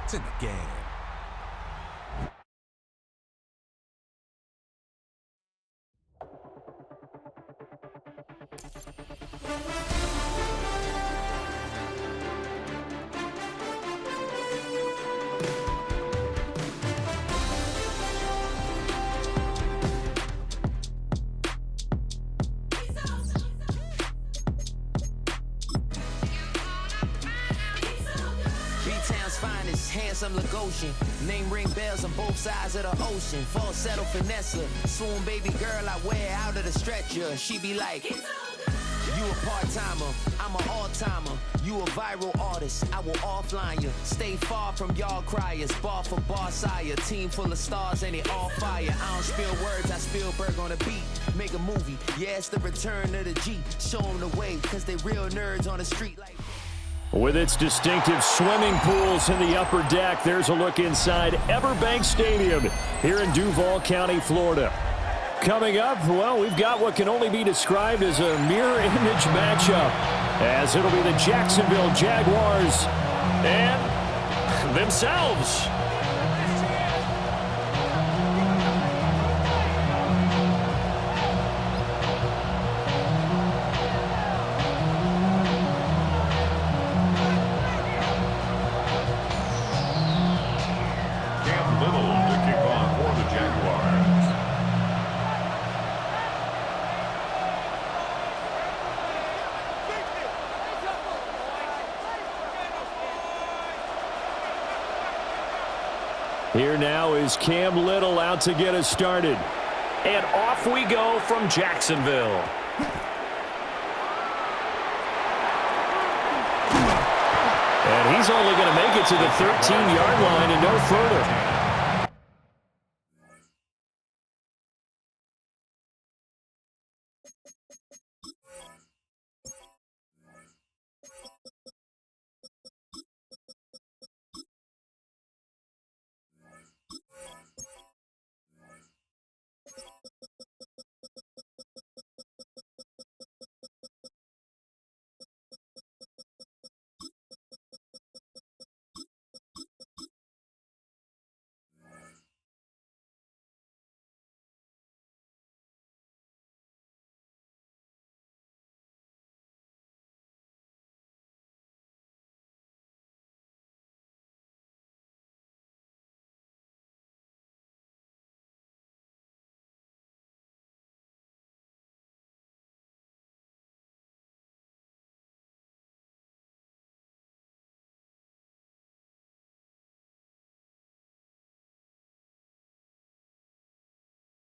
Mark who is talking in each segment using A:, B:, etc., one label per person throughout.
A: It's in the game.
B: Handsome Lagosian, name ring bells on both sides of the ocean. Falsetto finesse, swoon baby girl I wear out of the stretcher. She be like, you a part-timer, I'm an all-timer. You a viral artist, I will offline you. Stay far from y'all criers, bar for bar sire. Team full of stars and it all fire. I don't spill words, I Spielberg on the beat. Make a movie, yeah, it's the return of the G. Show them the way, cause they real nerds on the street like...
C: With its distinctive swimming pools in the upper deck, there's a look inside Everbank Stadium here in Duval County, Florida. Coming up, well, we've got what can only be described as a mirror image matchup, as it'll be the Jacksonville Jaguars and themselves. Here now is Cam Little out to get us started. And off we go from Jacksonville. And he's only going to make it to the 13-yard line and no further.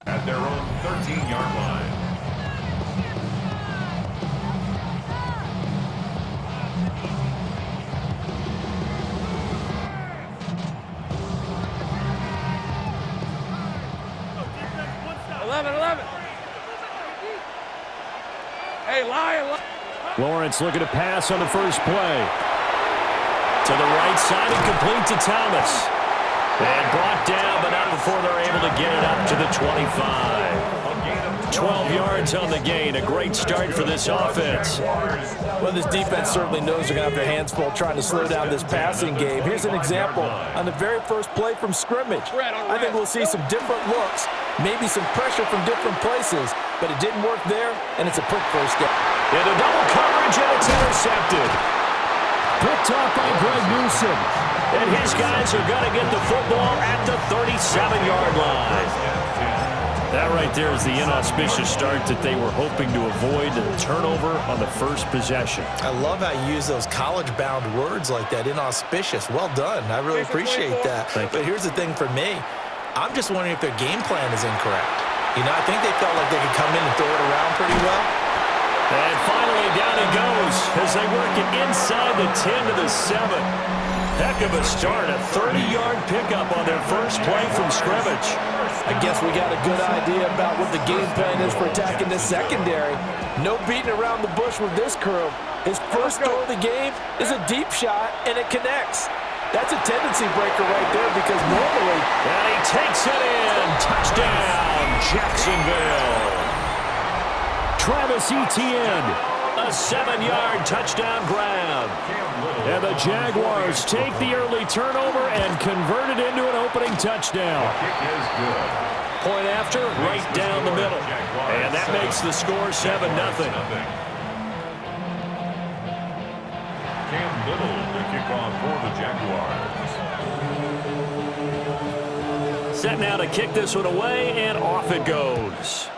D: At their own 13-yard line.
C: Lawrence looking to pass on the first play. To the right side and complete to Thomas. And brought down, but not before they're able to get it up to the 25. 12 yards on the gain. A great start for this offense.
E: Well, this defense certainly knows they're going to have their hands full trying to slow down this passing game. Here's an example on the very first play from scrimmage. I think we'll see some different looks, maybe some pressure from different places, but it didn't work there, and it's a quick first down.
C: Into double coverage, and it's intercepted. Picked off by Greg Newsom. And his guys are going to get the football at the 37-yard line. That right there is the inauspicious start that they were hoping to avoid, the turnover on the first possession.
E: I love how you use those college-bound words like that, inauspicious. Well done. I really appreciate that. But here's the thing for me. I'm just wondering if their game plan is incorrect. You know, I think they felt like they could come in and throw it around pretty well.
C: And finally down he goes as they work it inside the 10 to the 7. Heck of a start, a 30-yard pickup on their first play from scrimmage.
E: I guess we got a good idea about what the game plan is for attacking this secondary. No beating around the bush with this crew. His first throw of the game is a deep shot, and it connects. That's a tendency breaker right there because normally...
C: And he takes it in. Touchdown, Jacksonville. Travis Etienne, A 7-yard touchdown grab. And the Jaguars take the early turnover and convert it into an opening touchdown. Point after, right down the middle. And that makes the score 7-0.
D: Cam Little to kick off for the Jaguars.
C: Set now to kick this one away, and off it goes.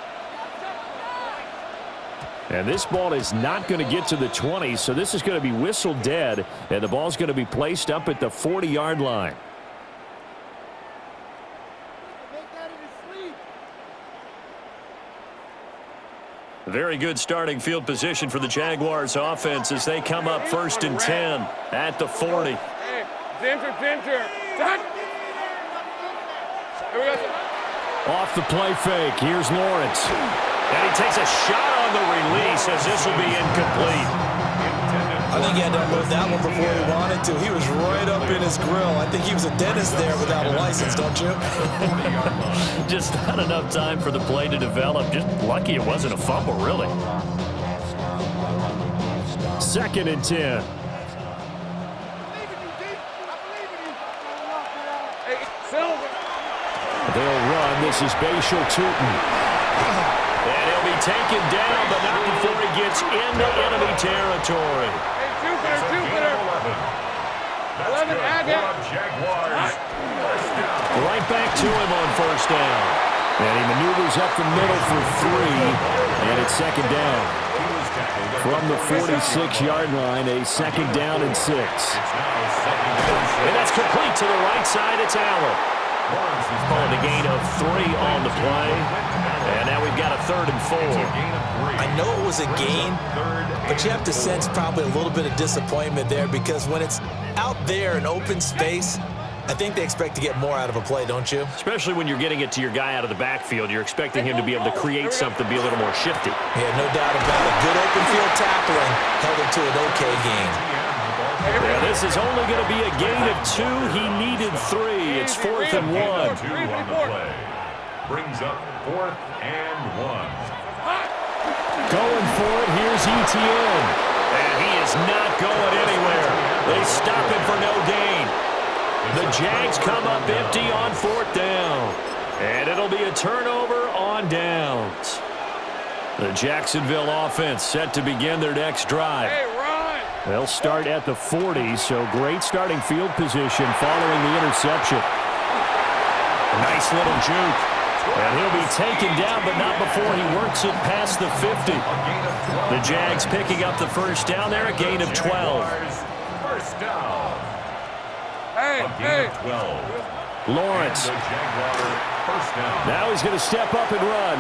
C: And this ball is not going to get to the 20, so this is going to be whistled dead, and the ball's going to be placed up at the 40-yard line. Very good starting field position for the Jaguars offense as they come up 1st and 10 at the 40.
A: Hey, Ginger.
C: Off the play fake, here's Lawrence. And he takes a shot on the release as this will be incomplete.
E: I think he had to unload that one before he wanted to. He was right up in his grill. I think he was a dentist there without a license, don't you?
C: Just not enough time for the play to develop. Just lucky it wasn't a fumble, really. 2nd and 10. They'll run. This is Bashal Tootin. And he'll be taken down, but not before he gets into enemy territory.
A: Hey, Jupiter. 11, add it.
D: Jaguars.
C: Right back to him on 1st down. And he maneuvers up the middle for 3, and it's 2nd down. From the 46-yard line, a 2nd down and 6. And that's complete to the right side. It's Allen. Calling a gain of 3 on the play. And now we've got a 3rd and 4.
E: I know it was a gain, but you have to sense probably a little bit of disappointment there because when it's out there in open space, I think they expect to get more out of a play, don't you?
C: Especially when you're getting it to your guy out of the backfield. You're expecting him to be able to create something, be a little more shifty.
E: Yeah, no doubt about it. Good open field tackling held it to an okay gain.
C: Yeah, this is only going to be a gain of 2. He needed 3. It's 4th and 1.
D: 2 on the play. Brings up 4th and 1.
C: Going for it, here's Etienne. And he is not going anywhere. They stop him for no gain. The Jags come up empty on 4th down. And it'll be a turnover on downs. The Jacksonville offense set to begin their next drive.
A: Hey, run.
C: They'll start at the 40, so great starting field position following the interception. Nice little juke. And he'll be taken down, but not before he works it past the 50. The Jags picking up the 1st down there, a gain of 12.
D: 1st down.
A: Hey.
D: 12.
C: Lawrence.
D: The Jaguars 1st down.
C: Now he's going to step up and run.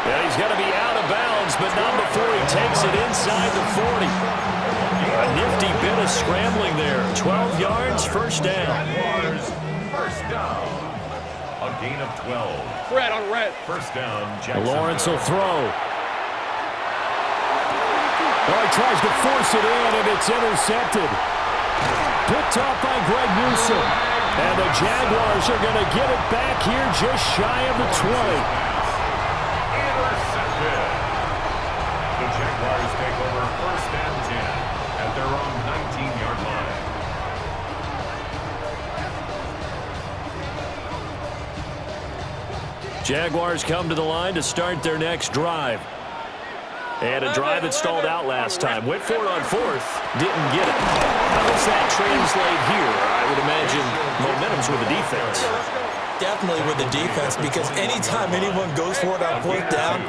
C: And he's going to be out of bounds, but not before he takes it inside the 40. A nifty bit of scrambling there. 12 yards, 1st down.
D: Jaguars 1st down. A gain of 12.
A: Red on red.
D: 1st down, Jacksonville.
C: Lawrence will throw. Oh, he tries to force it in, and it's intercepted. Picked off by Greg Newsome. And the Jaguars are going to get it back here just shy of the 20.
D: Intercepted. The Jaguars take over 1st and 10 at their own 19-yard line.
C: Jaguars come to the line to start their next drive. And a drive that stalled out last time. Went for it on 4th. Didn't get it. How does that translate here? I would imagine momentum's with the defense.
E: Definitely with the defense, because anytime anyone goes for it on 4th down,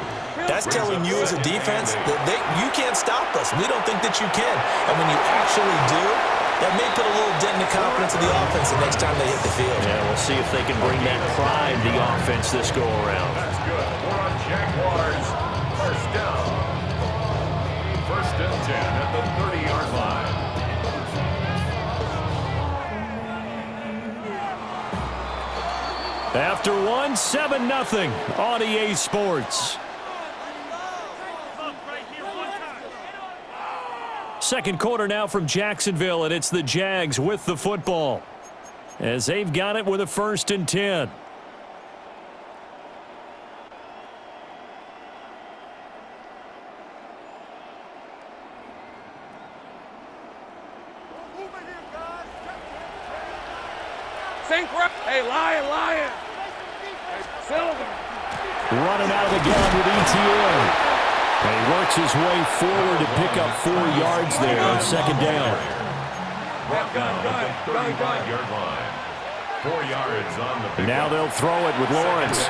E: that's telling you as a defense that you can't stop us. We don't think that you can. And when you actually do, that may put a little dent in the confidence of the offense the next time they hit the field.
C: Yeah, we'll see if they can bring that pride to the offense this go around.
D: That's good. We're on Jaguars 1st down. 1st and 10 at the 30-yard line.
C: After 7-0 on EA Sports. Second quarter now from Jacksonville, and it's the Jags with the football as they've got it with a 1st and 10.
A: Sink right. Hey, Lion. Hey, Silver.
C: Running out of the gun with ETN. And he works his way forward to pick up 4 yards there on second down.
D: Brought down at the 35-yard line. 4 yards on the pickup.
C: Now they'll throw it with Lawrence.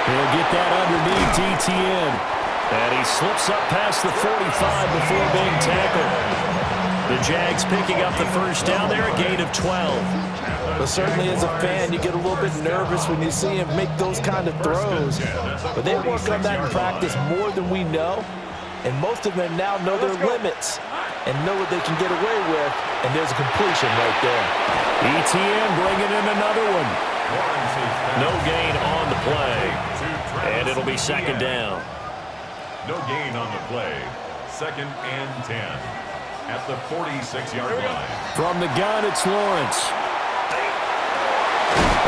C: He'll get that underneath ETN. And he slips up past the 45 before being tackled. The Jags picking up the first down there, a gain of 12.
E: But certainly as a fan, you get a little bit nervous when you see him make those kind of throws. But they work on that in practice more than we know. And most of them now know their limits and know what they can get away with. And there's a completion right there.
C: ETN bringing in another one. No gain on the play. And it'll be second down.
D: No gain on the play. 2nd and 10 at the 46-yard line.
C: From the gun, it's Lawrence.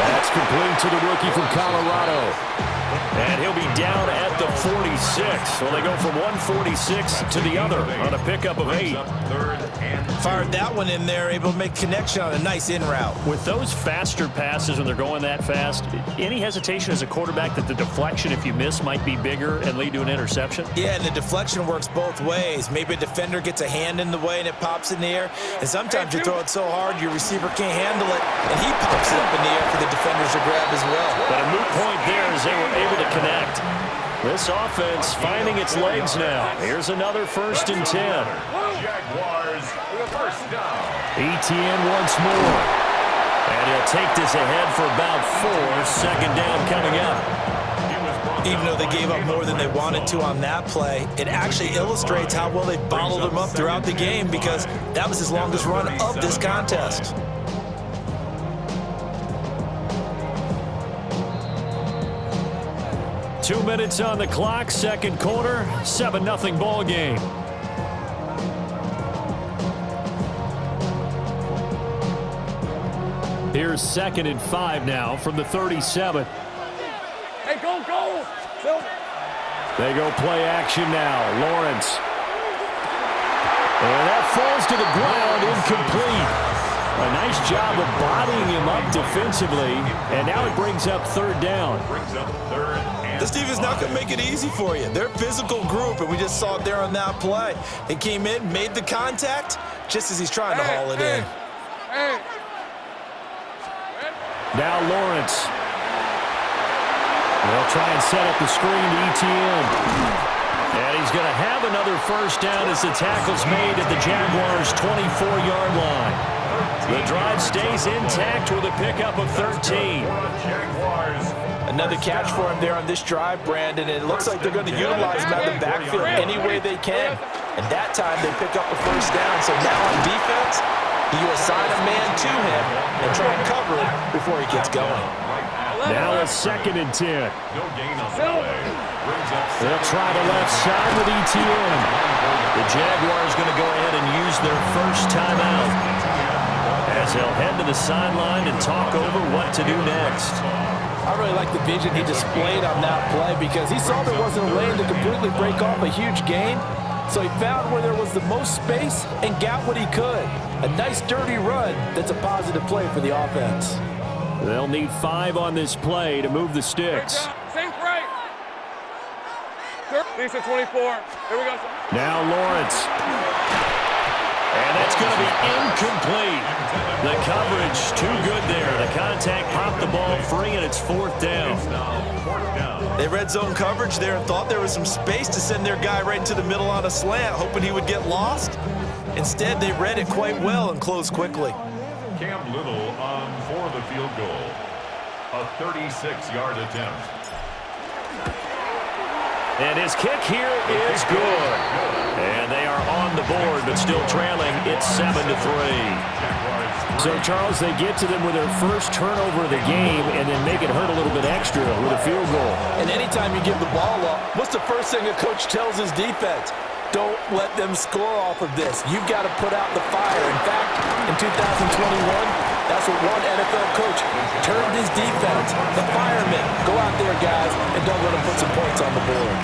C: That's complete to the rookie from Colorado. And he'll be down at the 46. Well, they go from 146 to the other on a pickup of 8.
E: Fired that one in there, able to make connection on a nice in route.
C: With those faster passes when they're going that fast, any hesitation as a quarterback that the deflection, if you miss, might be bigger and lead to an interception?
E: Yeah, and the deflection works both ways. Maybe a defender gets a hand in the way and it pops in the air. And sometimes you throw it so hard your receiver can't handle it, and he pops it up in the air for the defenders to grab as well.
C: But a moot point there as they were able to connect. This offense finding its legs now. Here's another 1st and 10.
D: Jaguars, first down.
C: ETN once more. And he'll take this ahead for about 4. Second down coming up.
E: Even though they gave up more than they wanted to on that play, it actually illustrates how well they bottled them up throughout the game, because that was his longest run of this contest.
C: Two minutes on the clock, second quarter, 7-0 ball game. Here's 2nd and 5 now from the 37.
A: Hey, go. Silver.
C: They go play action now. Lawrence. And that falls to the ground, incomplete. A nice job of bodying him up defensively, and now it brings up 3rd down.
E: This team is not going to make it easy for you. They're a physical group, and we just saw it there on that play. They came in, made the contact, just as he's trying to haul it in.
A: Hey.
C: Now Lawrence. They'll try and set up the screen to ETN. And he's going to have another first down as the tackle's made at the Jaguars' 24-yard line. The drive stays intact with a pickup of 13.
E: Another catch for him there on this drive, Brandon, and it looks like they're going to utilize him out of the backfield any way they can. And that time they pick up a first down. So now on defense, you assign a man to him and try and cover it before he gets going.
C: Now a 2nd and 10.
D: No gain on the play.
C: They'll try the left side with ETN. The Jaguars going to go ahead and use their first timeout as they'll head to the sideline and talk over what to do next.
E: I really like the vision he displayed on that play, because he saw there wasn't a lane to completely break off a huge gain. So he found where there was the most space and got what he could. A nice dirty run that's a positive play for the offense.
C: They'll need 5 on this play to move the sticks.
A: Sink right. Lisa 24. Here we go.
C: Now Lawrence. And that's going to be incomplete. The coverage too good there. The contact popped the ball free, and it's 4th down.
E: They red zone coverage there and thought there was some space to send their guy right into the middle on a slant, hoping he would get lost. Instead, they read it quite well and closed quickly.
D: Cam Little on for the field goal. A 36-yard attempt.
C: And his kick here is good. And they are on the board, but still trailing. It's 7-3. So, Charles, they get to them with their first turnover of the game and then make it hurt a little bit extra with a field goal.
E: And anytime you give the ball up, what's the first thing a coach tells his defense? Don't let them score off of this. You've got to put out the fire. In fact, in 2021, that's what one NFL coach turned his defense. The firemen. Go out there, guys, and don't let them put some points on the board.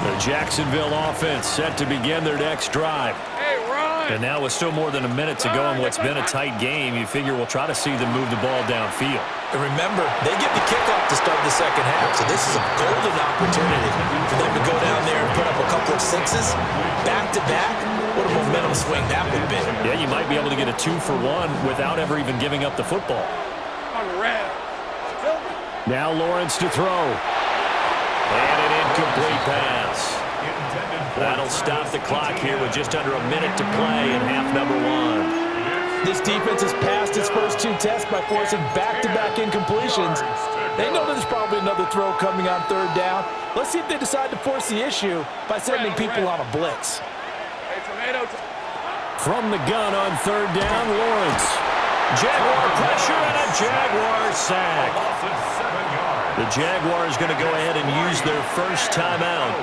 C: The Jacksonville offense set to begin their next drive.
A: Hey, Ron.
C: And now with still more than a minute to go in what's been a tight game, you figure we'll try to see them move the ball downfield.
E: And remember, they get the kickoff to start the second half, so this is a golden opportunity for them to go down there and put up a couple of sixes back-to-back. What a momentum swing that would be.
C: Yeah, you might be able to get a 2-for-1 without ever even giving up the football. Now Lawrence to throw. And an incomplete pass. That'll stop the clock here with just under a minute to play in half number 1.
E: This defense has passed its first 2 tests by forcing back-to-back incompletions. They know there's probably another throw coming on third down. Let's see if they decide to force the issue by sending people on a blitz.
C: From the gun on third down, Lawrence. Jaguar pressure and a Jaguar sack. The Jaguars going to go ahead and use their first timeout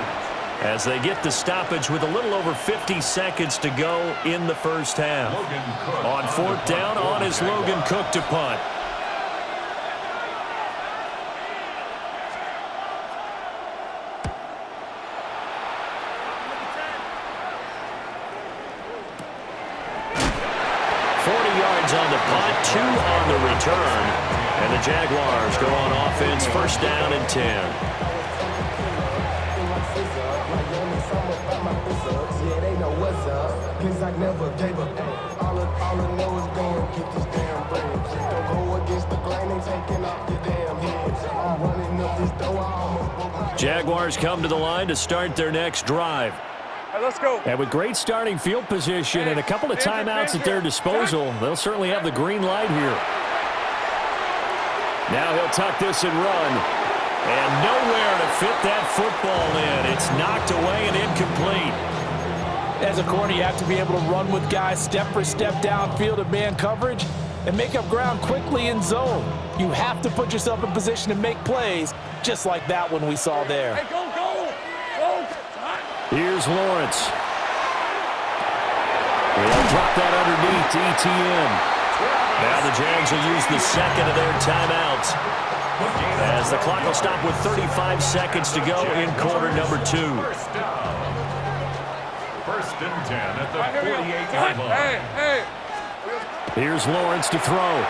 C: as they get the stoppage with a little over 50 seconds to go in the first half. On fourth down, on is Logan Cook to punt. On the punt, 2 on the return, and the Jaguars go on offense, first down and 10. Jaguars come to the line to start their next drive.
A: Let's go.
C: And with great starting field position and a couple of timeouts at their disposal, they'll certainly have the green light here. Now he'll tuck this and run. And nowhere to fit that football in. It's knocked away and incomplete.
E: As a corner, you have to be able to run with guys step for step downfield in man coverage and make up ground quickly in zone. You have to put yourself in position to make plays, just like that one we saw there.
A: Hey, go.
C: Here's Lawrence. They'll drop that underneath to ETN. Now the Jags will use the second of their timeouts as the clock will stop with 35 seconds to go in quarter number 2.
D: First and 10 at the 48-yard line.
C: Here's Lawrence to throw.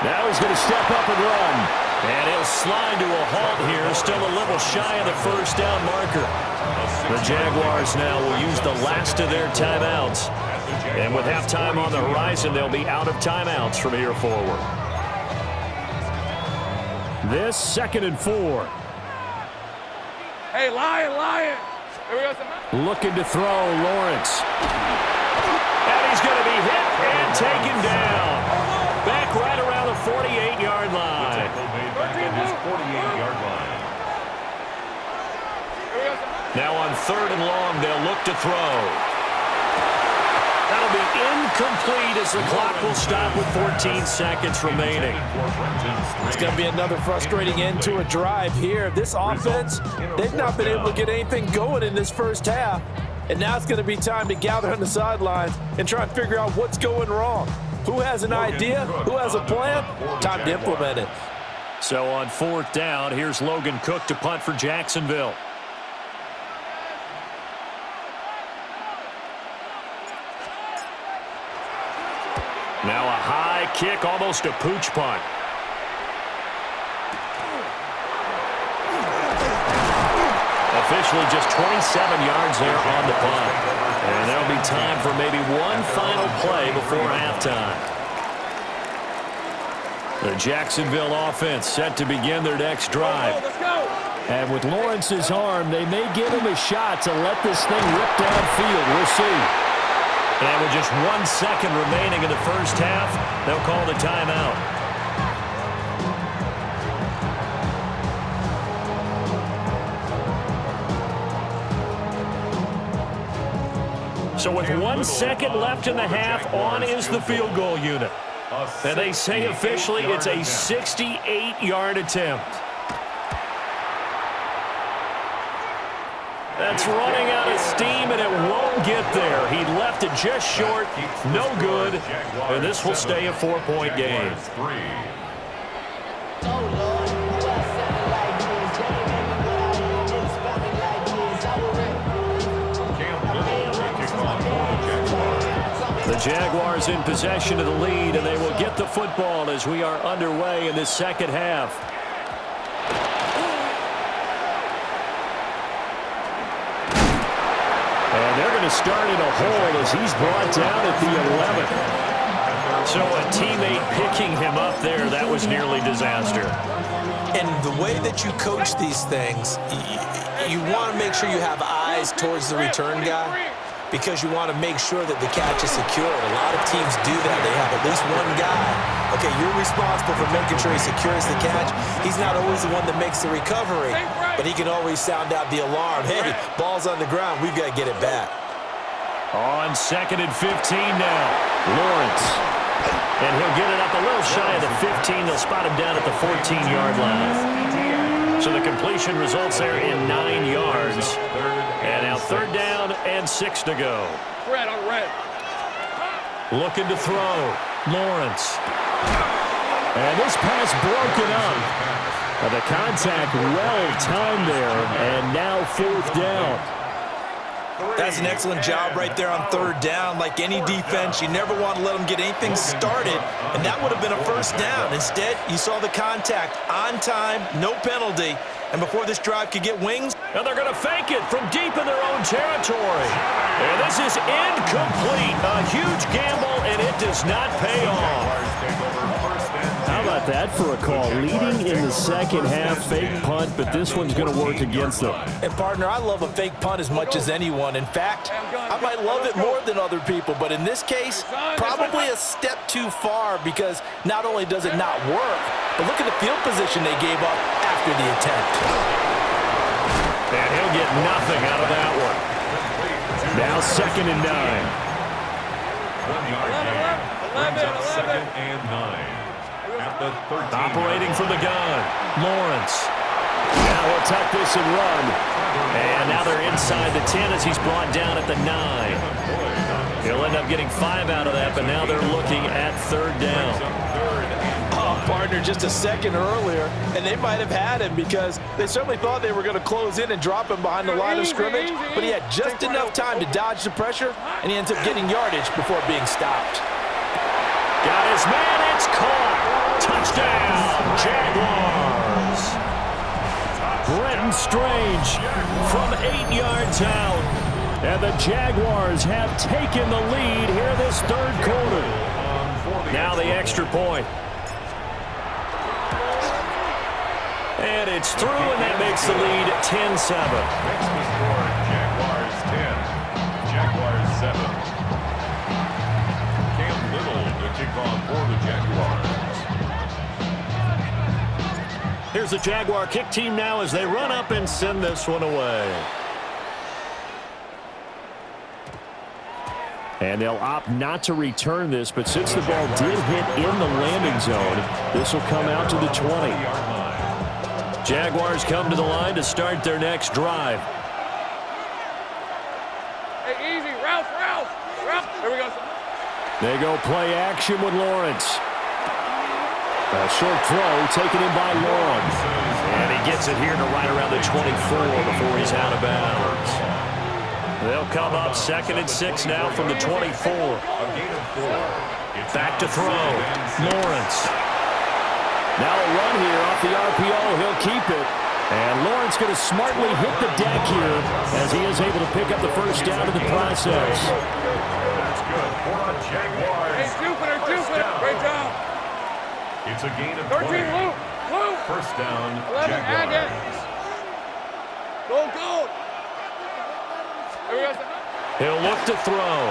C: Now he's going to step up and run. And he'll slide to a halt here, still a little shy of the first down marker. The Jaguars now will use the last of their timeouts. And with halftime on the horizon, they'll be out of timeouts from here forward. This 2nd and 4.
A: Hey, Lion.
C: Looking to throw, Lawrence. And he's going to be hit and taken down. Back right around the 48-yard line.
D: 48-yard line.
C: Now on 3rd and long, they'll look to throw. That'll be incomplete as the clock will stop with 14 seconds remaining.
E: It's going to be another frustrating end to a drive here. This offense, they've not been able to get anything going in this first half. And now it's going to be time to gather on the sidelines and try and figure out what's going wrong. Who has an idea? Who has a plan? Time to implement it.
C: So on 4th down, here's Logan Cook to punt for Jacksonville. Now a high kick, almost a pooch punt. Officially just 27 yards there on the punt. And there'll be time for maybe one final play before halftime. The Jacksonville offense set to begin their next drive.
A: Let's go.
C: And with Lawrence's arm, they may give him a shot to let this thing rip downfield. We'll see. And with just 1 second remaining in the first half, they'll call the timeout. So with 1 second left in the half, on is the field goal unit. And they say officially it's a 68-yard attempt. That's running out of steam, and it won't get there. He left it just short, no good, and this will stay a 4-point game. Jaguars in possession of the lead, and they will get the football as we are underway in this second half. And they're going to start in a hole as he's brought down at the 11. So a teammate picking him up there, that was nearly disaster.
E: And the way that you coach these things, you want to make sure you have eyes towards the return guy because you want to make sure that the catch is secured. A lot of teams do that. They have at least one guy. Okay, you're responsible for making sure he secures the catch. He's not always the one that makes the recovery, but he can always sound out the alarm. Hey, ball's on the ground. We've got to get it back.
C: On 2nd and 15 now, Lawrence. And he'll get it up a little shy of the 15. They'll spot him down at the 14-yard line. So the completion results there in 9 yards. And now 3rd down and 6 to go.
A: Red on red.
C: Looking to throw. Lawrence. And this pass broken up. The contact well timed there. And now 4th down.
E: That's an excellent job right there on 3rd down. Like any defense, you never want to let them get anything started, and that would have been a 1st down. Instead, you saw the contact on time, no penalty, and before this drive could get wings.
C: And they're going to fake it from deep in their own territory. And this is incomplete. A huge gamble, and it does not pay off. How about that for a call? Leading in the second half, fake punt, but this one's going to work against them.
E: And, partner, I love a fake punt as much as anyone. In fact, I might love it more than other people, but in this case, probably a step too far because not only does it not work, but look at the field position they gave up after the attempt.
C: And he'll get nothing out of that one. Now 2nd and 9.
D: 1 yard gain. Brings up 2nd and 9.
C: Operating from the gun, Lawrence. Now he'll tuck this and run. And now they're inside the 10 as he's brought down at the 9. He'll end up getting 5 out of that, but now they're looking at 3rd down.
E: Oh, partner, just a second earlier, and they might have had him because they certainly thought they were going to close in and drop him behind the line of scrimmage, but he had just enough time to dodge the pressure, and he ends up getting yardage before being stopped.
C: Got his man, it's caught. Touchdown, Jaguars. Brenton Strange from 8 yards out. And the Jaguars have taken the lead here this 3rd quarter. Now the extra point. And it's through, and that makes the lead 10-7.
D: Next to score, Jaguars 10, Jaguars 7. Cam Little to kick off for the Jaguars.
C: Here's the Jaguar kick team now as they run up and send this one away. And they'll opt not to return this, but since the ball did hit in the landing zone, this will come out to the 20. Jaguars come to the line to start their next drive.
A: Hey, easy. Route. There we go.
C: They go play action with Lawrence. A short throw taken in by Lawrence. And he gets it here to right around the 24 before he's out of bounds. They'll come up 2nd and 6 now from the 24. Back to throw. Lawrence. Now a run here off the RPO. He'll keep it. And Lawrence going to smartly hit the deck here as he is able to pick up the 1st down in the process.
D: That's good for the Jaguars.
A: Hey, Jupiter. Great job.
D: It's a gain of
A: 13,
D: 20.
A: Luke.
D: 1st down,
A: 11,
D: Jaguars.
A: Go. There we go.
C: He'll look to throw.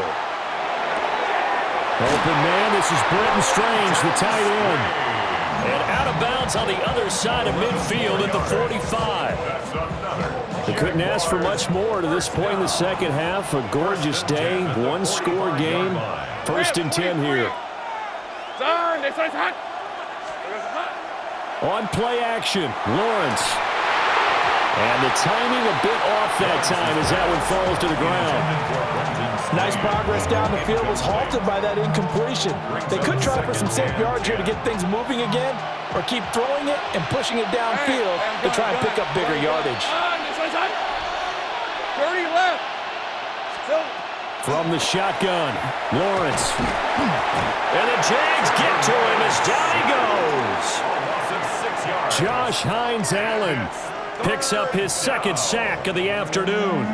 C: Open man, this is Brenton Strange, the tight end. And out of bounds on the other side of midfield at the 45. They couldn't ask for much more to this point in the second half. A gorgeous day, 1-score game. 1st and 10 here. On play action, Lawrence. And the timing a bit off that time as that one falls to the ground.
E: Nice progress down the field was halted by that incompletion. They could try for some safe yards here to get things moving again, or keep throwing it and pushing it downfield to try and pick up bigger yardage.
A: 30 left.
C: From the shotgun, Lawrence. And the Jags get to him as down he goes. Josh Hines-Allen picks up his second sack of the afternoon.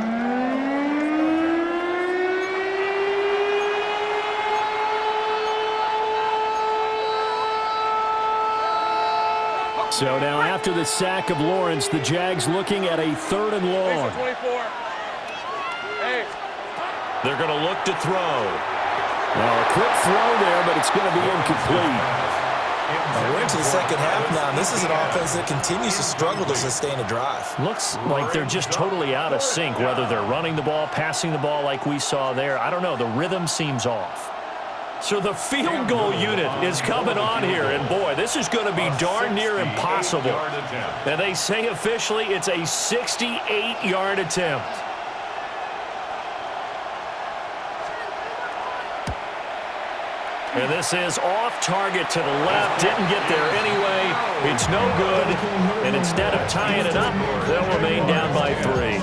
C: So now after the sack of Lawrence, the Jags looking at a 3rd and long.
A: They're going to look to throw.
C: Now a quick throw there, but it's going to be incomplete.
E: We're into the second half now, and this is an offense that continues to struggle to sustain a drive.
C: Looks like they're just totally out of sync, whether they're running the ball, passing the ball like we saw there. I don't know. The rhythm seems off. So the field goal unit is coming on here, and boy, this is going to be darn near impossible. And they say officially it's a 68-yard attempt. And this is off target to the left. Didn't get there anyway. It's no good. And instead of tying it up, they'll remain down by 3.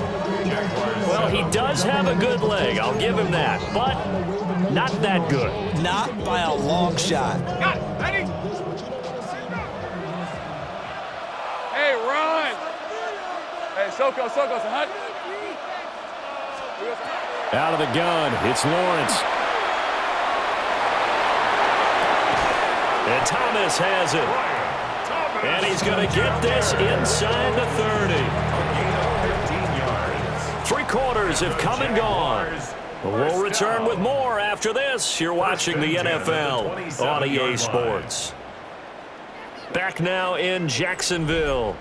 C: Well, he does have a good leg. I'll give him that. But not that good.
E: Not by a long shot.
A: Hey, run. Hey, Soko, hunt.
C: Out of the gun, it's Lawrence. And Thomas has it. And he's going to get this inside the 30. 3 quarters have come and gone. We'll return with more after this. You're watching the NFL on EA Sports. Back now in Jacksonville.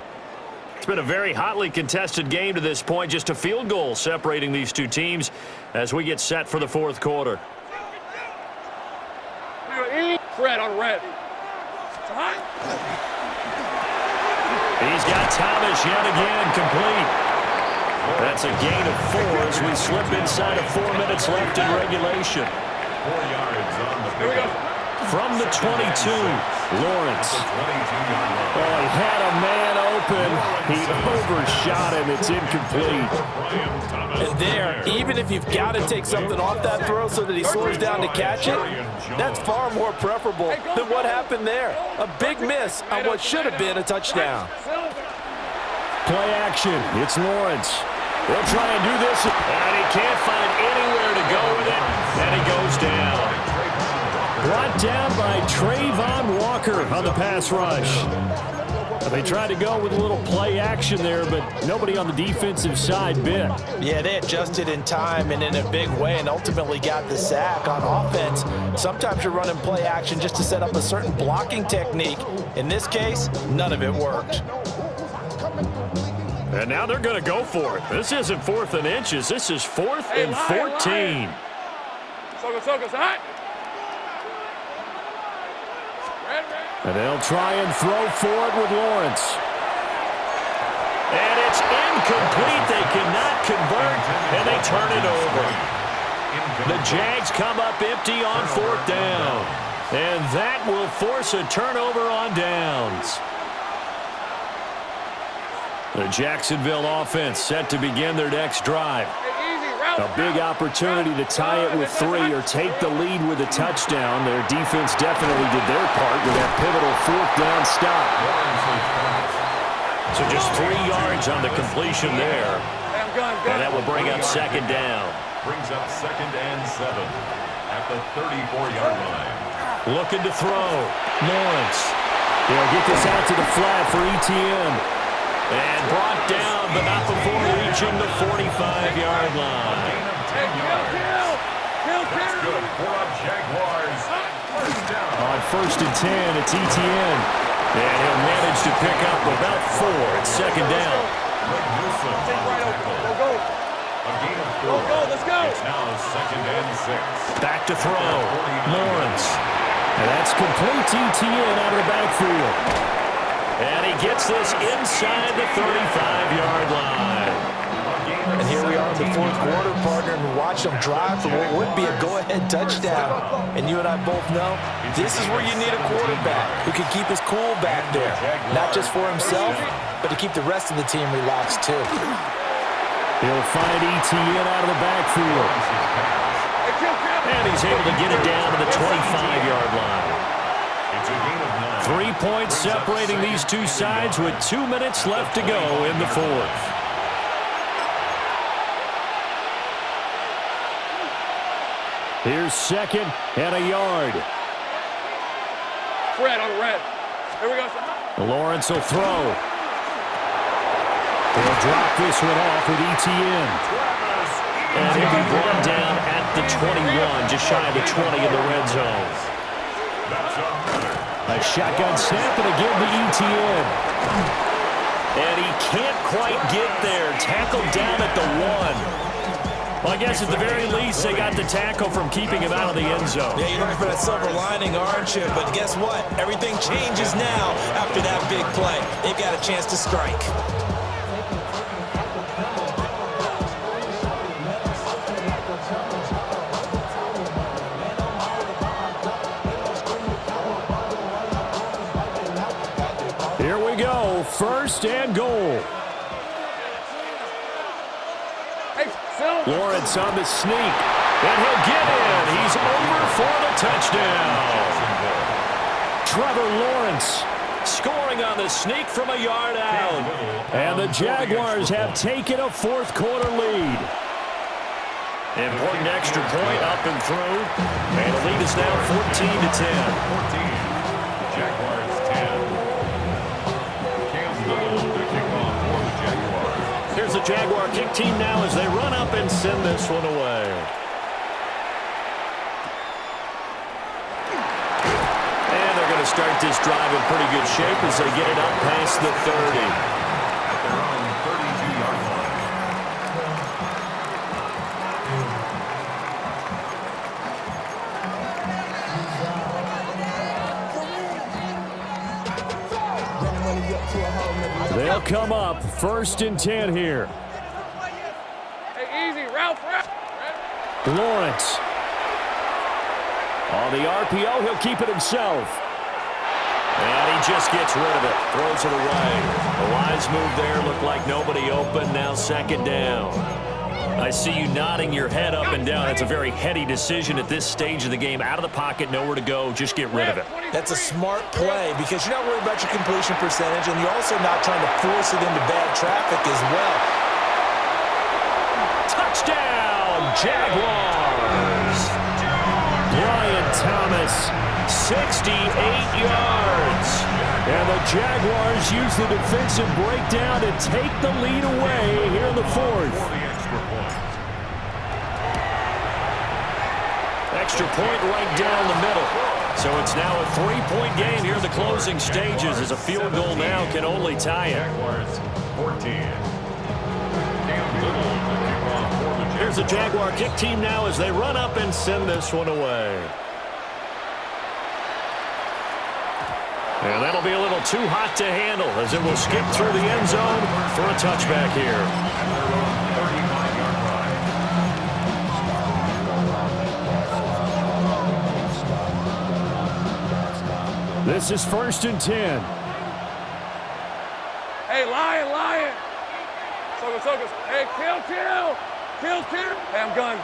C: It's been a very hotly contested game to this point. Just a field goal separating these two teams as we get set for the 4th quarter.
A: Fred on red.
C: He's got Thomas yet again complete. That's a gain of 4 as we slip inside of 4 minutes left in regulation.
D: 4 yards on the pickup.
C: From the 22, Lawrence. Oh, he had a man open. He overshot him. It's incomplete.
E: And there, even if you've got to take something off that throw so that he slows down to catch it, that's far more preferable than what happened there. A big miss on what should have been a touchdown.
C: Play action. It's Lawrence. They'll try and do this. And he can't find anywhere to go with it. And he goes down. Brought down by Trayvon Walker on the pass rush. They tried to go with a little play action there, but nobody on the defensive side bit.
E: Yeah, they adjusted in time and in a big way and ultimately got the sack on offense. Sometimes you're running play action just to set up a certain blocking technique. In this case, none of it worked.
C: And now they're going to go for it. This isn't 4th and inches. This is 4th and 14.
A: Soko, hot.
C: And they'll try and throw for it with Lawrence. And it's incomplete. They cannot convert, and they turn it over. The Jags come up empty on 4th down. And that will force a turnover on downs. The Jacksonville offense set to begin their next drive. A big opportunity to tie it with 3 or take the lead with a touchdown. Their defense definitely did their part with that pivotal 4th down stop. So just 3 yards on the completion there. And that will bring up 2nd down.
D: Brings up 2nd and 7 at the 34-yard line.
C: Looking to throw. Lawrence. They'll get this out to the flat for ETN. And brought down, but not before reaching the 45-yard line.
D: That's good for the Jaguars. First down.
C: On 1st and 10, it's ETN. And he'll manage to pick up about 4 at 2nd down.
D: A gain of 4.
A: Let's go.
D: It's now 2nd and 6.
C: Back to throw. Lawrence. And that's complete to ETN out of the backfield. And he gets this inside the 35-yard line.
E: And here we are in the 4th quarter, partner, and watch them drive for what would be a go-ahead touchdown. And you and I both know this is where you need a quarterback who can keep his cool back there, not just for himself, but to keep the rest of the team relaxed too.
C: He'll find ETN out of the backfield. And he's able to get it down to the 25-yard line.
D: It's a gain of 9.
C: 3 points separating these two sides with 2 minutes left to go in the fourth. Here's second and a yard.
A: Red on red. Here we go.
C: Lawrence will throw. He'll drop this one off with ETN. And he'll be brought down at the 21, just shy of the 20 in the red zone. A shotgun snap and again to ETN. And he can't quite get there. Tackled down at the 1. Well, I guess at the very least, they got the tackle from keeping him out of the end zone.
E: Yeah, you're looking for that silver lining, aren't you? But guess what? Everything changes now after that big play. They've got a chance to strike.
C: Here we go, first and goal. Lawrence on the sneak, and he'll get in. He's over for the touchdown. Trevor Lawrence scoring on the sneak from a yard out. And the Jaguars have taken a fourth quarter lead. Important extra point up and through. And the lead is now 14-10.
D: 14. Jaguars 10. Cam Little to kick off for the Jaguars.
C: Here's the Jaguar kick team now as they run up and send this one away. And they're going to start this drive in pretty good shape as they get it up past the 30.
D: At their own 32-yard line.
C: They'll come up first and 10 here.
A: Hey, easy, Ralph.
C: Lawrence. On the RPO, he'll keep it himself. And he just gets rid of it. Throws it away. A wise move there. Looked like nobody open. Now second down. I see you nodding your head up and down. That's a very heady decision at this stage of the game. Out of the pocket, nowhere to go. Just get rid of it.
E: That's a smart play because you're not worried about your completion percentage, and you're also not trying to force it into bad traffic as well.
C: Touchdown, Jaguars! Brian Thomas, 68 yards. And the Jaguars use the defensive breakdown to take the lead away here in the fourth. Extra point right down the middle. So it's now a 3-point game here in the closing stages as a field goal now can only tie it.
D: Jaguars 14. Cam Little to kick off for the Jaguars.
C: Here's the Jaguar kick team now as they run up and send this one away. And that'll be a little too hot to handle as it will skip through the end zone for a touchback here.
D: At their own 35-yard line.
C: This is first and 10.
A: Hey, lion. Focus. Hey, kill. Hey, I'm gun.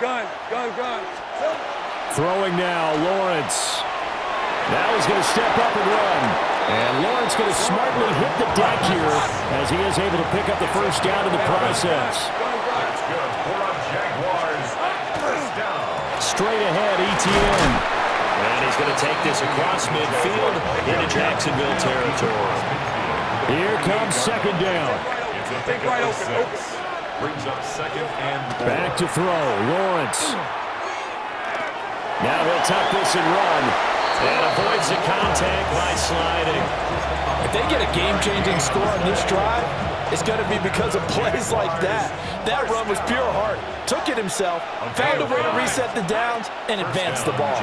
C: Throwing now, Lawrence. Now he's going to step up and run. And Lawrence going to smartly hit the deck here as he is able to pick up the first down in the process.
D: That's good for our Jaguars. First down.
C: Straight ahead, ETN. And he's going to take this across midfield into Jacksonville territory. Here comes second down.
D: It's a pick up of 6. Brings up second and 4.
C: Back to throw, Lawrence. Now he'll tuck this and run. And avoids the contact by sliding.
E: If they get a game-changing score on this drive, it's going to be because of plays like that. That run was pure heart. Took it himself, found a way to reset the downs, and advance the ball.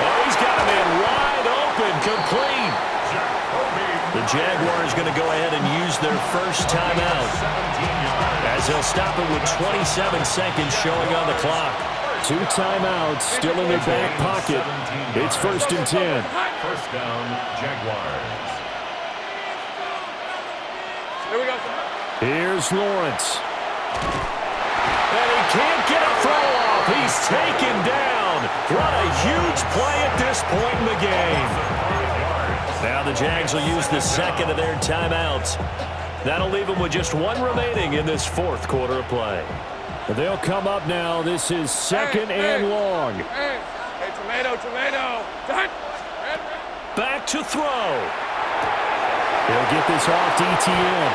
C: Oh, he's got him in wide open, complete. The Jaguars going to go ahead and use their first timeout as they'll stop it with 27 seconds showing on the clock. 2 timeouts still in their back pocket. It's first and 10.
D: First down, Jaguars.
A: Here we go.
C: Here's Lawrence. And he can't get a throw off. He's taken down. What a huge play at this point in the game. Now the Jags will use the second of their timeouts. That'll leave them with just one remaining in this fourth quarter of play. They'll come up now. This is second and long.
A: Hey, tomato.
C: Back to throw. He'll get this off to ETN.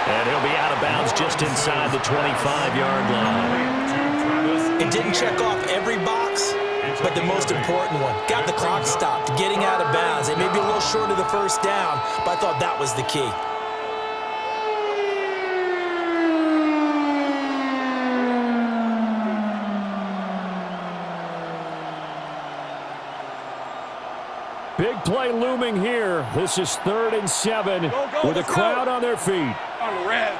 C: And he'll be out of bounds just inside the 25-yard line.
E: It didn't check off every box, but the most important one. Got the clock stopped, getting out of bounds. It may be a little short of the first down, but I thought that was the key.
C: Big play looming here. This is 3rd and 7 with a crowd on their feet.
A: On the red.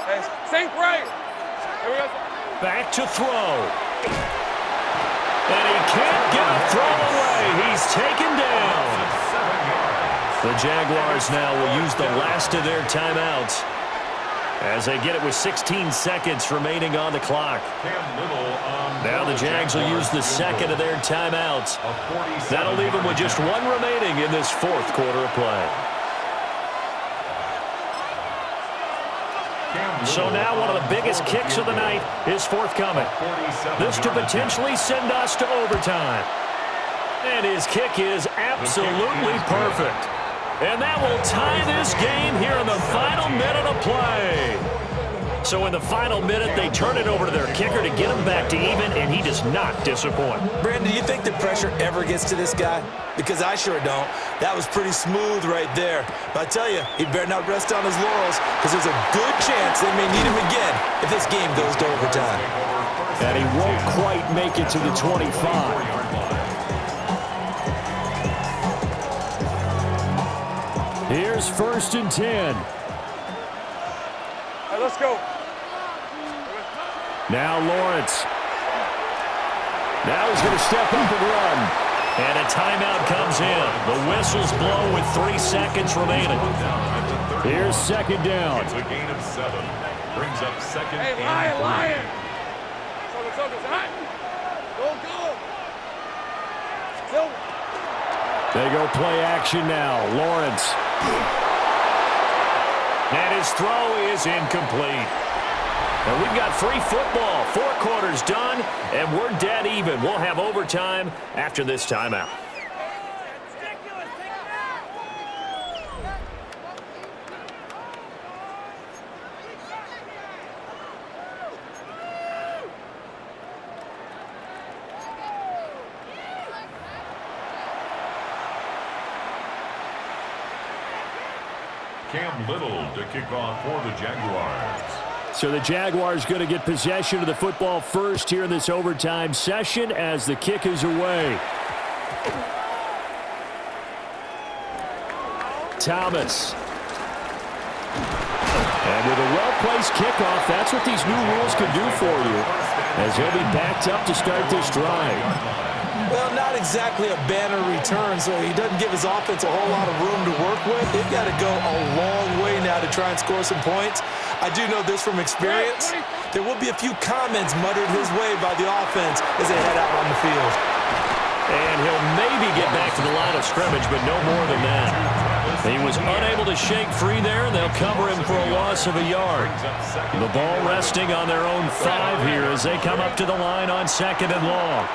A: Hey, sink right. Here we go.
C: Back to throw. And he can't get a throw away. He's taken down. The Jaguars now will use the last of their timeouts as they get it with 16 seconds remaining on the clock. Now the Jags will use the second of their timeouts. That'll leave them with just one remaining in this fourth quarter of play. So now one of the biggest kicks of the night is forthcoming. This to potentially send us to overtime. And his kick is absolutely perfect. And that will tie this game here in the final minute of play. So in the final minute, they turn it over to their kicker to get him back to even, and he does not disappoint.
E: Brandon, do you think the pressure ever gets to this guy? Because I sure don't. That was pretty smooth right there. But I tell you, he better not rest on his laurels, because there's a good chance they may need him again if this game goes to overtime.
C: And he won't quite make it to the 25. Here's 1st and 10.
A: All right, let's go.
C: Now Lawrence. Now he's going to step up and run. And a timeout comes in. The whistles blow with 3 seconds remaining. Here's 2nd down.
D: It's a gain of 7. Brings up 2nd and 3.
A: Lion. Go.
C: They go play action now. Lawrence. And his throw is incomplete. And we've got free football. 4 quarters done, and we're dead even. We'll have overtime after this timeout.
D: Cam Little to kick off for the Jaguars.
C: So the Jaguars going to get possession of the football first here in this overtime session as the kick is away. Thomas. And with a well-placed kickoff, that's what these new rules can do for you, as he'll be backed up to start this drive.
E: Well, not exactly a banner return, so he doesn't give his offense a whole lot of room to work with. They've got to go a long way now to try and score some points. I do know this from experience. There will be a few comments muttered his way by the offense as they head out on the field.
C: And he'll maybe get back to the line of scrimmage, but no more than that. He was unable to shake free there, and they'll cover him for a loss of a yard. The ball resting on their own 5 here as they come up to the line on 2nd and long.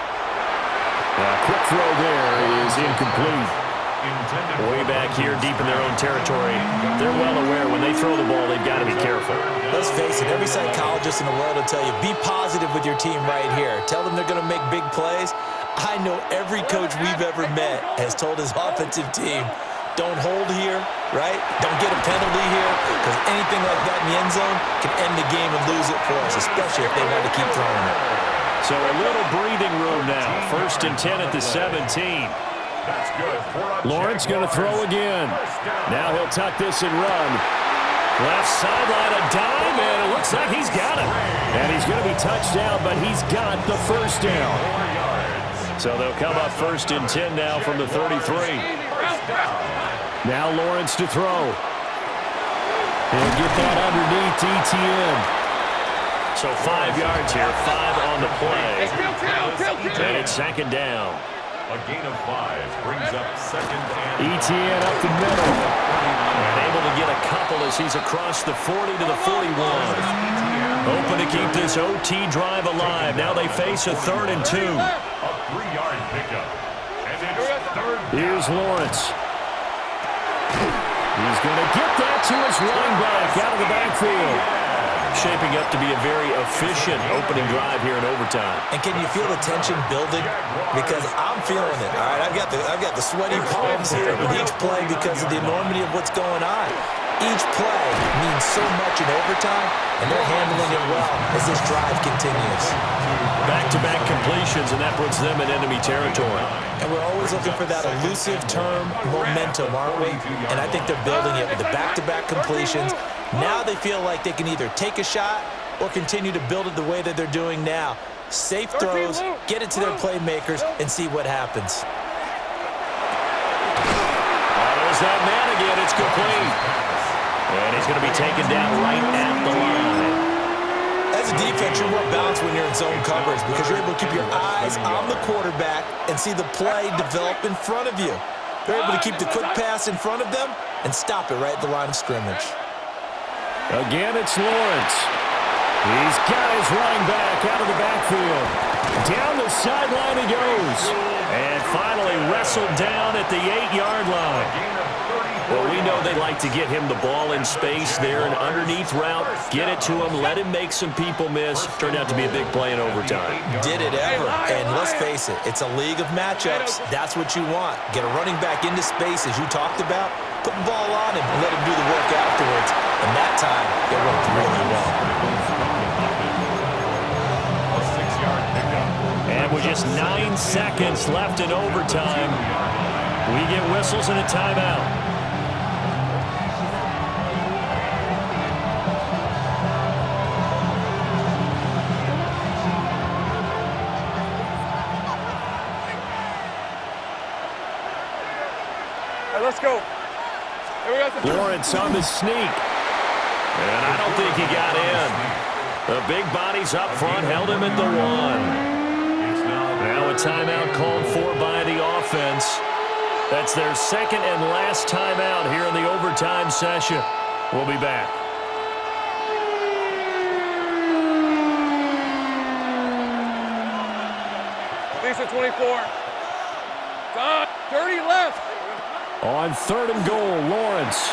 C: A quick throw there is incomplete. Way back here deep in their own territory, they're well aware when they throw the ball, they've got to be careful.
E: Let's face it, every psychologist in the world will tell you, be positive with your team right here. Tell them they're going to make big plays. I know every coach we've ever met has told his offensive team, don't hold here, right? Don't get a penalty here, because anything like that in the end zone can end the game and lose it for us, especially if they want to keep throwing it.
C: So a little breathing room now. 1st and 10 at the 17. Lawrence going to throw again. Now he'll tuck this and run. Left sideline, a dive, and it looks like he's got it. And he's going to be touched down, but he's got the first down. So they'll come up 1st and 10 now from the 33. Now Lawrence to throw. He'll get that underneath ETN. So 5 yards here, 5 on the play. And it's second down.
D: A gain of 5 brings up second and
C: ETN up the middle. And able to get a couple as he's across the 40 to the 41. Hoping to keep this OT drive alive. Now they face a 3rd and 2.
D: a 3-yard pickup. And it's third down.
C: Here's Lawrence. He's going to get that to his running back out of the backfield. Shaping up to be a very efficient opening drive here in overtime.
E: And can you feel the tension building? Because I'm feeling it. All right, I've got the sweaty palms here with each play because of the enormity of what's going on. Each play means so much in overtime, and they're handling it well as this drive continues.
C: Back-to-back completions, and that puts them in enemy territory.
E: And we're always looking for that elusive term, momentum, aren't we? And I think they're building it with the back-to-back completions. Now they feel like they can either take a shot or continue to build it the way that they're doing now. Safe throws, get it to their playmakers, and see what happens.
C: There's that man again. It's complete. And he's going to be taken down right at the line.
E: As a defense, you're more balanced when you're in zone coverage because you're able to keep your eyes on the quarterback and see the play develop in front of you. They're able to keep the quick pass in front of them and stop it right at the line of scrimmage.
C: Again, it's Lawrence. He's got his running back out of the backfield. Down the sideline he goes. And finally wrestled down at the 8-yard line. Well, we know they like to get him the ball in space there, an underneath route, get it to him, let him make some people miss. Turned out to be a big play in overtime.
E: Did it ever. And let's face it, it's a league of matchups. That's what you want. Get a running back into space, as you talked about, put the ball on him, and let him do the work afterwards. And that time, it worked really well.
D: A 6-yard pickup.
C: And with just 9 seconds left in overtime, we get whistles and a timeout.
A: Let's go.
C: Lawrence on the sneak. And I don't think he got in. The big bodies up front held him at the 1. Now a timeout called for by the offense. That's their second and last timeout here in the overtime session. We'll be back.
A: Decent 24. Done. 30 left.
C: On 3rd and goal, Lawrence.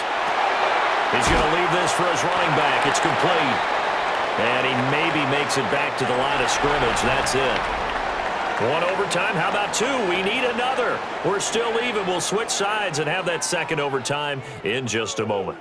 C: He's going to leave this for his running back. It's complete. And he maybe makes it back to the line of scrimmage. That's it. 1 overtime. How about 2? We need another. We're still even. We'll switch sides and have that second overtime in just a moment.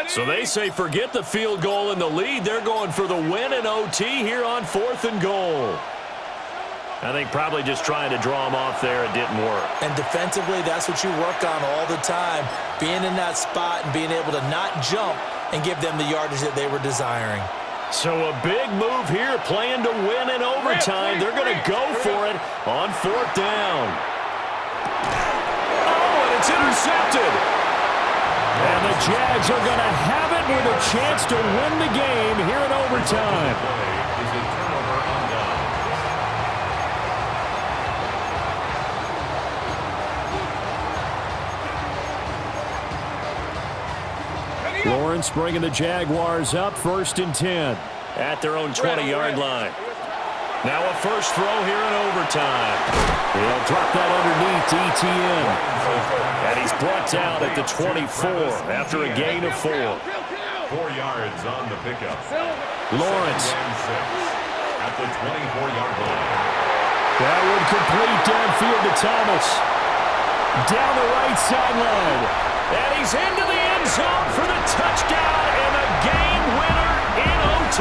C: So they say forget the field goal and the lead. They're going for the win in OT here on 4th and goal. I think probably just trying to draw him off there. It didn't work.
E: And defensively, that's what you work on all the time. Being in that spot and being able to not jump and give them the yardage that they were desiring.
C: So a big move here, playing to win in overtime. They're going to go for it on 4th down. Oh, and it's intercepted. And the Jags are going to have it with a chance to win the game here in overtime. Lawrence bringing the Jaguars up, 1st and 10 at their own 20-yard line. Now a first throw here in overtime. He'll drop that underneath to ETN. And he's brought down at the 24 after a gain of 4.
D: 4 yards on the pickup.
C: Lawrence.
D: At the 24-yard line.
C: That would complete downfield to Thomas. Down the right sideline. And he's into the end zone for the touchdown and the game winner in OT.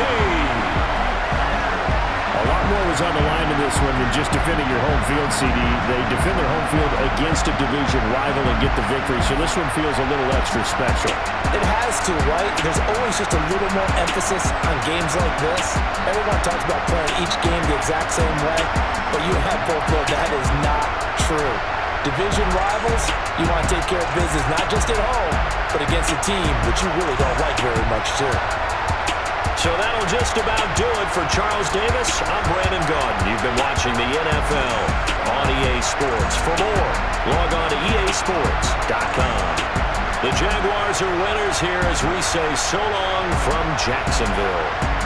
C: A lot more was on the line in this one than just defending your home field, CD. They defend their home field against a division rival and get the victory, so this one feels a little extra special.
E: It has to, right? There's always just a little more emphasis on games like this. Everyone talks about playing each game the exact same way, but you have both know that is not true. Division rivals, you want to take care of business not just at home, but against a team that you really don't like very much, too.
C: So that'll just about do it for Charles Davis. I'm Brandon Gaudin. You've been watching the NFL on EA Sports. For more, log on to easports.com. The Jaguars are winners here as we say so long from Jacksonville.